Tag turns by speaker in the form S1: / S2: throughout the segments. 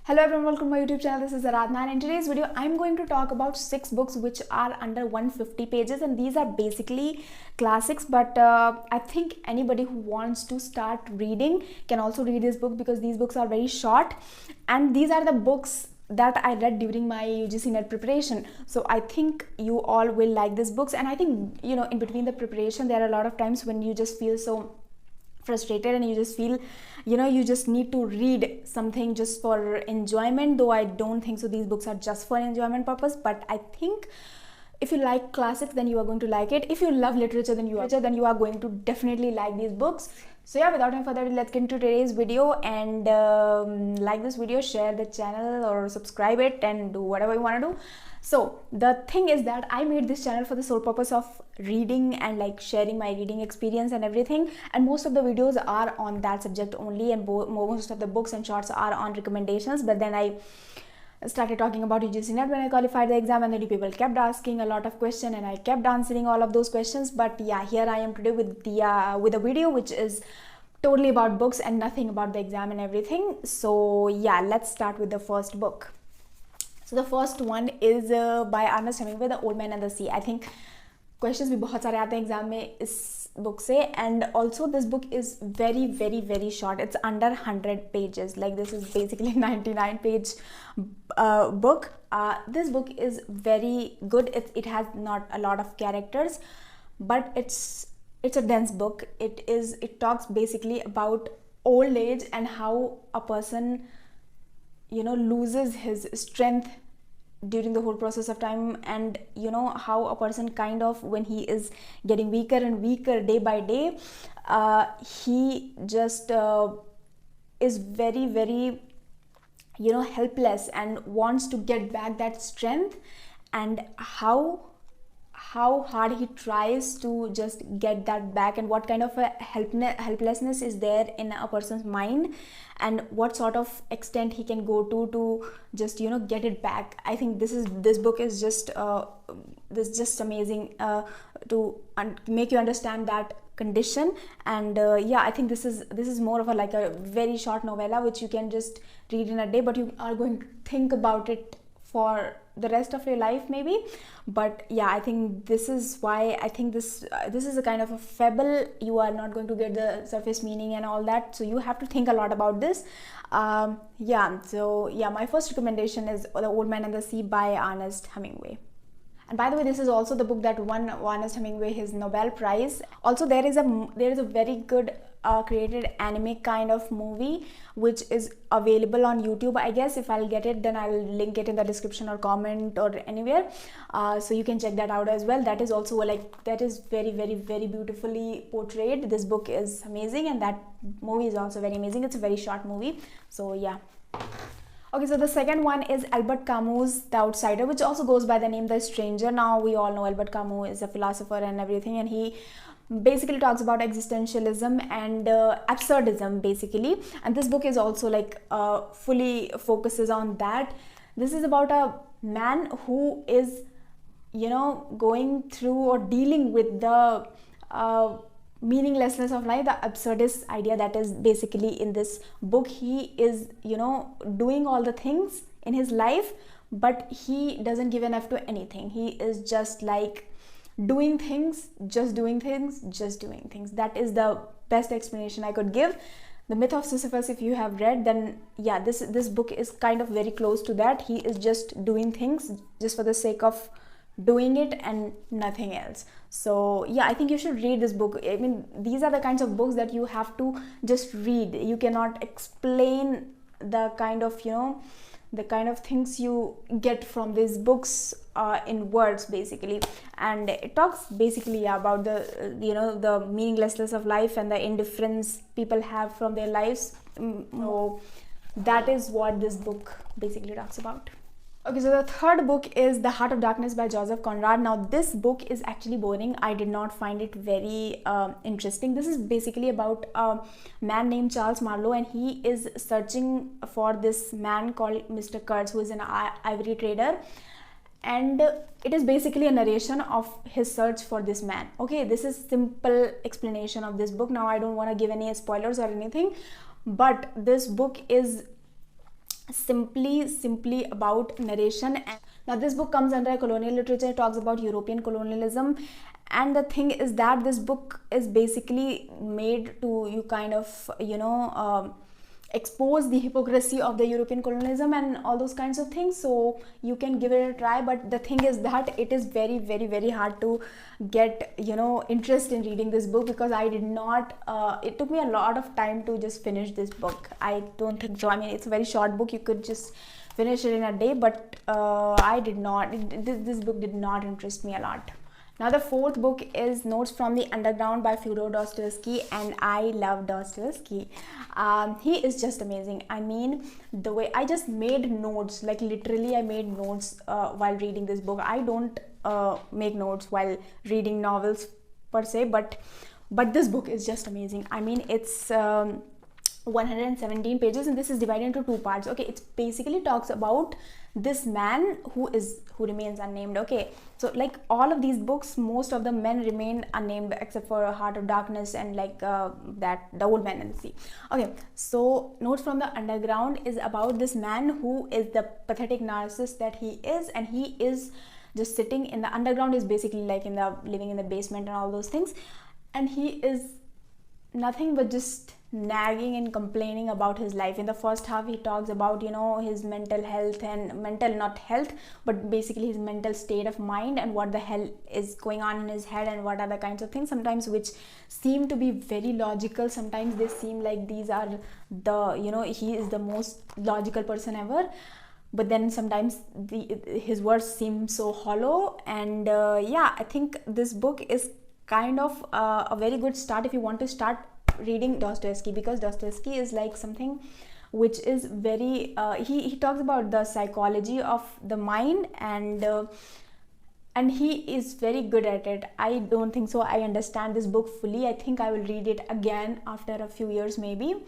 S1: Hello everyone, welcome to my YouTube channel. This is Aradhna, and in today's video I'm going to talk about 6 books which are under 150 pages, and these are basically classics, but I think anybody who wants to start reading can also read this book because these books are very short, and these are the books that I read during my UGC-NET preparation. So I think you all will like these books, and I think, you know, in between the preparation there are a lot of times when you just feel so frustrated and you just feel, you know, you just need to read something just for enjoyment, though I don't think so these books are just for enjoyment purpose. But I think if you like classics, then you are going to like it. If you love literature, then you are going to definitely like these books. So yeah, without any further ado, let's get into today's video, and like this video, share the channel or subscribe it, and do whatever you want to do. So the thing is that I made this channel for the sole purpose of reading and like sharing my reading experience and everything, and most of the videos are on that subject only, and most of the books and shorts are on recommendations. But then I started talking about UGC-NET when I qualified the exam, and then people kept asking a lot of questions and I kept answering all of those questions. But yeah, here I am today with a video which is totally about books and nothing about the exam and everything. So yeah, let's start with the first book. So the first one is by Ernest Hemingway, The Old Man and the Sea. I think questions भी बहुत सारे आते हैं exam में इस book से, and also this book is very short. It's under 100 pages. Like, this is basically 99 page book. This book is very good. It has not a lot of characters, but it's a dense book. It talks basically about old age and how a person, you know, loses his strength during the whole process of time, and you know how a person kind of, when he is getting weaker and weaker day by day, he just is very, you know, helpless and wants to get back that strength, and how hard he tries to just get that back, and what kind of a helplessness is there in a person's mind, and what sort of extent he can go to just, you know, get it back. I think this book is just amazing to make you understand that condition. And yeah, I think this is more of a very short novella which you can just read in a day, but you are going to think about it for the rest of your life maybe. But yeah, I think this is why I think this is a kind of a fable. You are not going to get the surface meaning and all that, so you have to think a lot about this. Yeah, so yeah, my first recommendation is The Old Man and the Sea by Ernest Hemingway. And by the way, this is also the book that won Ernest Hemingway his Nobel Prize. Also, there is a very good created anime kind of movie which is available on YouTube. I guess if I'll get it, then I'll link it in the description or comment or anywhere, so you can check that out as well. That is also that is very beautifully portrayed. This book is amazing, and that movie is also very amazing. It's a very short movie, so yeah. Okay, so the second one is Albert Camus' The Outsider, which also goes by the name The Stranger. Now we all know Albert Camus is a philosopher and everything, and he basically talks about existentialism and absurdism basically, and this book is also fully focuses on that. This is about a man who is, you know, going through or dealing with the meaninglessness of life, the absurdist idea that is basically in this book. He is, you know, doing all the things in his life, but he doesn't give enough to anything. He is just like doing things, just doing things. That is the best explanation I could give. The Myth of Sisyphus, if you have read, then yeah, this book is kind of very close to that. He is just doing things just for the sake of doing it and nothing else. So yeah, I think you should read this book. I mean, these are the kinds of books that you have to just read. You cannot explain the kind of, you know, the kind of things you get from these books in words basically. And it talks basically about the, you know, the meaninglessness of life and the indifference people have from their lives. So that is what this book basically talks about. Okay, so the third book is The Heart of Darkness by Joseph Conrad. Now this book is actually boring. I did not find it very interesting. This is basically about a man named Charles Marlowe, and he is searching for this man called Mr. Kurtz, who is an ivory trader, and it is basically a narration of his search for this man. Okay, this is simple explanation of this book. Now I don't want to give any spoilers or anything, but this book is simply about narration. And now this book comes under colonial literature. It talks about European colonialism, and the thing is that this book is basically made to you kind of expose the hypocrisy of the European colonialism and all those kinds of things. So you can give it a try, but the thing is that it is very hard to get interest in reading this book, because I did not it took me a lot of time to just finish this book. I don't think so. I mean, it's a very short book, you could just finish it in a day, but I did not. This book did not interest me a lot. Now the fourth book is Notes from the Underground by Fyodor Dostoyevsky, and I love Dostoyevsky. He is just amazing. I mean, the way I just made notes, like literally I made notes while reading this book. I don't make notes while reading novels per se, but this book is just amazing. I mean, it's 117 pages, and this is divided into two parts. Okay, it basically talks about this man who remains unnamed. Okay, so like all of these books, most of the men remain unnamed except for Heart of Darkness and like that the Old Man and the Sea. Okay, so Notes from the Underground is about this man who is the pathetic narcissist that he is, and he is just sitting in the underground, is basically like living in the basement and all those things, and he is nothing but just nagging and complaining about his life. In the first half, he talks about his mental health, and not health, but basically his mental state of mind and what the hell is going on in his head and what are the kinds of things, sometimes which seem to be very logical, sometimes they seem like these are the he is the most logical person ever, but then sometimes his words seem so hollow. And yeah, I think this book is kind of a very good start if you want to start reading Dostoyevsky, because Dostoyevsky is like something which is very he talks about the psychology of the mind, and he is very good at it. I don't think so I understand this book fully. I think I will read it again after a few years maybe,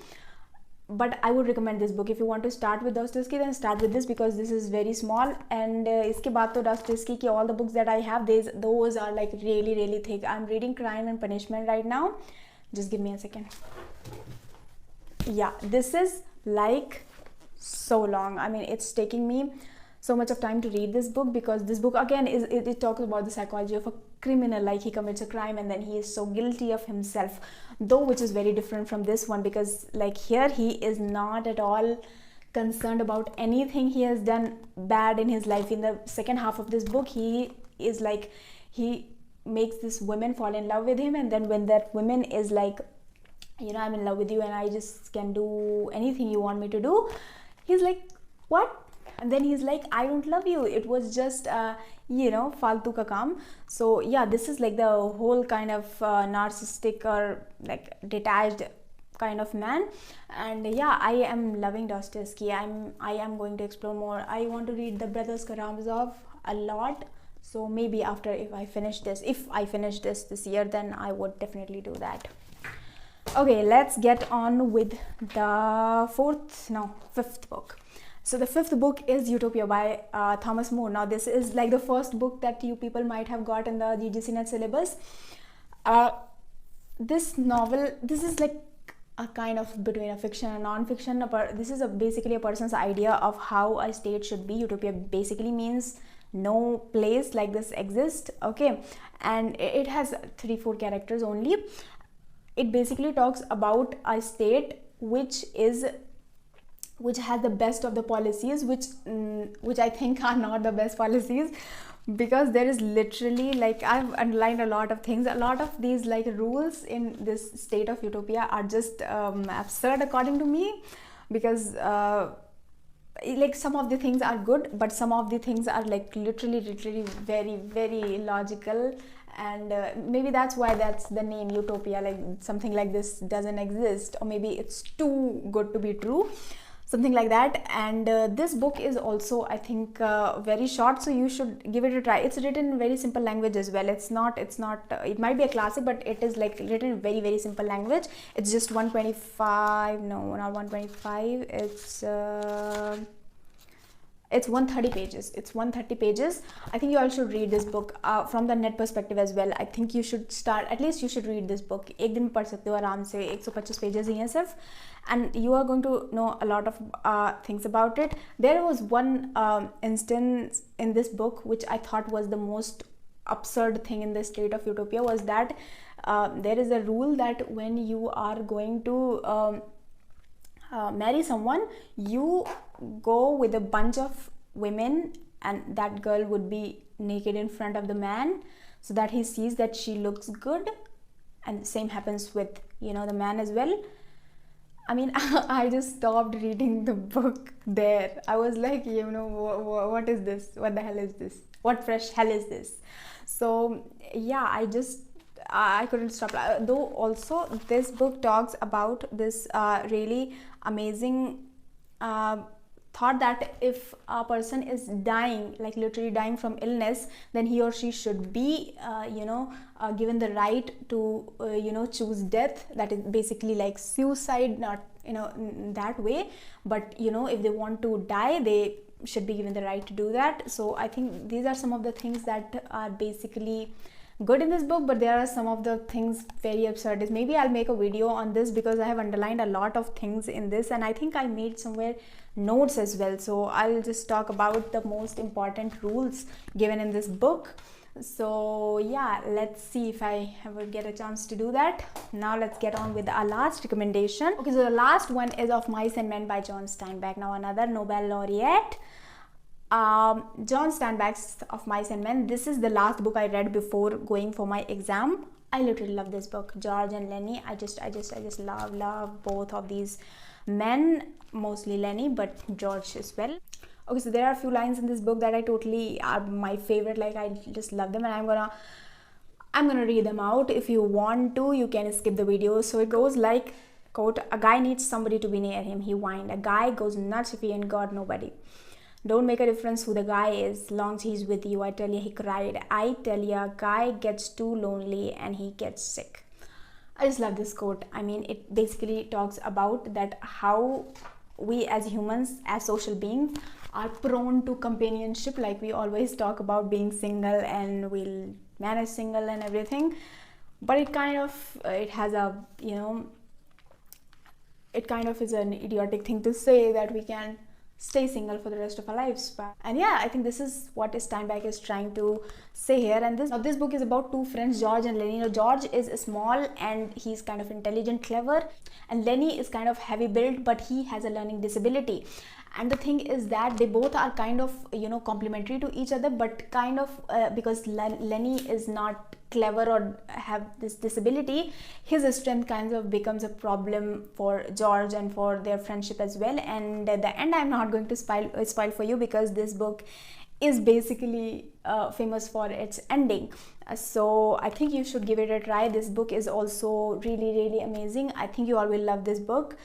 S1: but I would recommend this book. If you want to start with Dostoyevsky, then start with this, because this is very small. And iske baad to Dostoyevsky ki all the books that I have, those are like really thick. I'm reading Crime and Punishment right now. Just give me a second. Yeah, this is like so long. I mean, it's taking me so much of time to read this book, because this book again it talks about the psychology of a criminal. Like, he commits a crime and then he is so guilty of himself, though, which is very different from this one, because like here he is not at all concerned about anything he has done bad in his life. In the second half of this book, he is like, he makes this woman fall in love with him, and then when that woman is like, I'm in love with you and I just can do anything you want me to do, he's like, what? And then he's like, I don't love you, it was just faltu ka kaam. So yeah, this is like the whole kind of narcissistic or like detached kind of man. And yeah, I am loving Dostoyevsky. I am going to explore more. I want to read the Brothers Karamazov a lot. So maybe after, if I finish this this year, then I would definitely do that. Okay, let's get on with the fifth book. So the fifth book is Utopia by Thomas More. Now this is like the first book that you people might have got in the UGC-NET syllabus. This novel, this is like a kind of between a fiction and non-fiction. This is basically a person's idea of how a state should be. Utopia basically means no place like this exists. Okay, and it has 3-4 characters only. It basically talks about a state which has the best of the policies, which I think are not the best policies, because there is literally, like, I've underlined a lot of things. A lot of these like rules in this state of utopia are just absurd according to me, because like some of the things are good, but some of the things are like literally very logical, and maybe that's why that's the name Utopia. Like, something like this doesn't exist, or maybe it's too good to be true, something like that. And this book is also, I think, very short, so you should give it a try. It's written in very simple language as well. It's not it might be a classic, but it is like written in very simple language. It's just 125, no, not 125, it's 130 pages. It's 130 pages. I think you all should read this book from the net perspective as well. I think you should start, at least you should read this book. एक दिन में पढ़ सकते हो आराम से, 125 pages ही हैं सिर्फ, and you are going to know a lot of things about it. There was one instance in this book which I thought was the most absurd thing in the state of utopia, was that there is a rule that when you are going to marry someone, you go with a bunch of women, and that girl would be naked in front of the man so that he sees that she looks good, and same happens with, you know, the man as well. I mean, I just stopped reading the book there. I was like, you know, what is this? What the hell is this? What fresh hell is this? So yeah, I couldn't stop. Though also this book talks about this really amazing thought that if a person is dying, like literally dying from illness, then he or she should be given the right to choose death. That is basically like suicide, not in that way, but if they want to die, they should be given the right to do that. So I think these are some of the things that are basically good in this book, but there are some of the things very absurd. Maybe I'll make a video on this because I have underlined a lot of things in this, and I think I made somewhere notes as well. So I'll just talk about the most important rules given in this book. So yeah, let's see if I ever get a chance to do that. Now let's get on with our last recommendation. Okay, so the last one is Of Mice and Men by John Steinback. Now another Nobel laureate. John Steinback's Of Mice and Men. This is the last book I read before going for my exam. I literally love this book. George and Lenny. I just love both of these men, mostly Lenny, but George as well. Okay, so there are a few lines in this book that I totally are my favorite. Like, I just love them, and I'm gonna read them out. If you want to, you can skip the video. So it goes like, quote, "A guy needs somebody to be near him. He whined. A guy goes nuts if he ain't got nobody. Don't make a difference who the guy is, long as he's with you. I tell you," he cried. "I tell you, a guy gets too lonely and he gets sick." I just love this quote. I mean, it basically talks about that how we as humans, as social beings, are prone to companionship. Like, we always talk about being single and we'll manage single and everything, but it kind of has a it kind of is an idiotic thing to say that we can stay single for the rest of our lives. And yeah, I think this is what Steinbeck is trying to say here. And this book is about two friends, George and Lenny. George is small and he's kind of intelligent, clever, and Lenny is kind of heavy built, but he has a learning disability. And the thing is that they both are kind of complementary to each other, but kind of because Lenny is not clever or have this disability, his strength kind of becomes a problem for George and for their friendship as well. And at the end, I'm not going to spoil for you because this book is basically famous for its ending. So I think you should give it a try. This book is also really amazing. I think you all will love this book.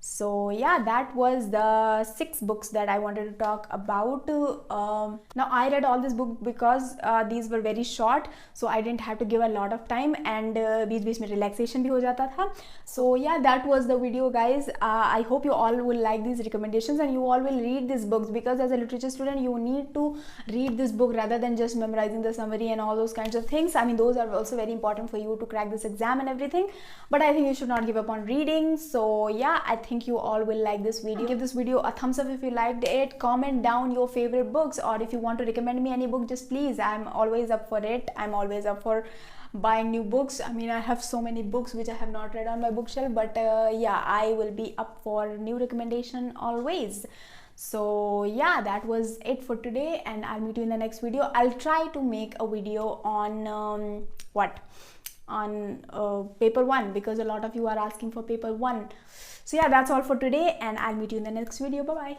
S1: So yeah, that was the 6 books that I wanted to talk about. Now I read all this book because these were very short, so I didn't have to give a lot of time, and बीच-बीच में relaxation भी हो जाता था. So yeah, that was the video, guys. I hope you all will like these recommendations and you all will read these books, because as a literature student you need to read this book rather than just memorizing the summary and all those kinds of things. I mean, those are also very important for you to crack this exam and everything, but I think you should not give up on reading. So yeah, I think you all will like this video. Give this video a thumbs up if you liked it. Comment down your favorite books, or if you want to recommend me any book, just please. I'm always up for it. I'm always up for buying new books. I mean, I have so many books which I have not read on my bookshelf, but yeah, I will be up for new recommendation always. So yeah, that was it for today, and I'll meet you in the next video. I'll try to make a video on paper 1, because a lot of you are asking for paper 1. So yeah, that's all for today, and I'll meet you in the next video. Bye bye.